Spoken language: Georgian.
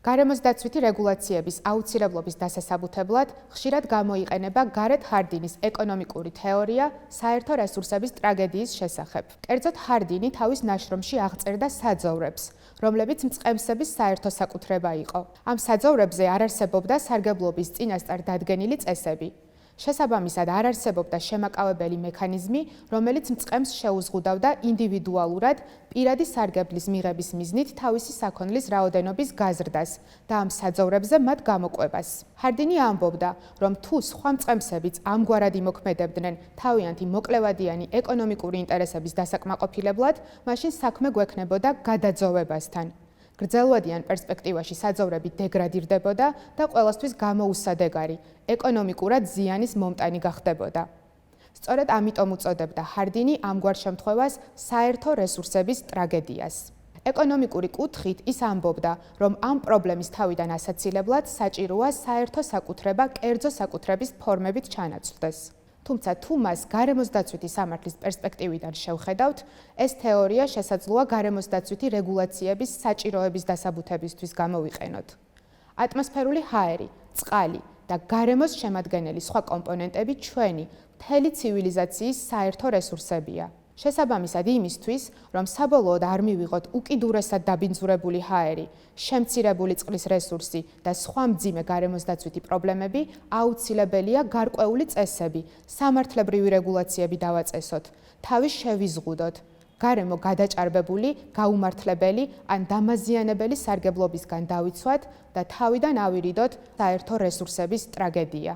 გარემოსდაცვითი რეგულაციების აუცილებლობის დასასაბუთებლად ხშირად გამოიყენება გარეთ ჰარდინის ეკონომიკური თეორია საერთო რესურსების ტრაგედიის შესახებ. კერძოდ ჰარდინი თავის ნაშრომში აღწერდა საძოვრებს, რომლებიც მწყემსების საერთო საკუთრება იყო. ამ საძოვრებზე არ არსებობდა სარგებლობის წინასწარ დადგენილი წესები. შესაბამისად არ არსებობდა შემაკავებელი მექანიზმი, რომელიც მწყემს შეუზღუდავდა ინდივიდუალურად პირადი სარგებლის მიღების მიზნით თავისი საქონლის რაოდენობის გაზრდას და ამ საძოვრებზე მათ გამოკვებას. ჰარდინი ამბობდა, რომ თუ სხვა მწყემსებიც ამგვარად იმოქმედებდნენ თავიანთი მოკლევადიანი ეკონომიკური ინტერესების დასაკმაყოფილებლად, მაშინ საქმე გვექნებოდა გადაძოვებასთან. გრძელვადიან პერსპექტივაში საძოვრები დეგრადირდებოდა და ყველასთვის გამოუსადეგარი, ეკონომიკურად ზიანის მომტანი გახდებოდა. სწორედ ამიტომ უწოდებდა ჰარდინი ამგვარ შემთხვევას საერთო რესურსების ტრაგედიას. ეკონომიკური კუთხით ის ამბობდა, რომ ამ პრობლემის თავიდან ასაცილებლად საჭიროა საერთო საკუთრება კერძო საკუთრების ფორმებით ჩანაცვლდეს. თუმცა თუ მას გარემოსდაცვითი სამართლის პერსპექტივიდან შევხედავთ, ეს თეორია შესაძლოა გარემოსდაცვითი რეგულაციების საჭიროების დასაბუთებისთვის გამოვიყენოთ. ატმოსფერული ჰაერი, წყალი და გარემოს შემადგენელი სხვა კომპონენტები ჩვენი მთელი ცივილიზაციის საერთო რესურსებია. შესაბამისად იმისთვის, რომ საბოლოოდ არ მივიღოთ უკიდურესად დაბინძურებული ჰაერი, შემცირებული წყლის რესურსი და სხვა მძიმე გარემოსდაცვითი პრობლემები, აუცილებელია გარკვეული წესები, სამართლებრივი რეგულაციები დავაწესოთ, თავის შევიზღუდოთ, გარემო გადაჭარბებული, გაუმართლებელი ან დამაზიანებელი სარგებლობისგან დავიცვათ და თავიდან ავირიდოთ საერთო რესურსების ტრაგედია.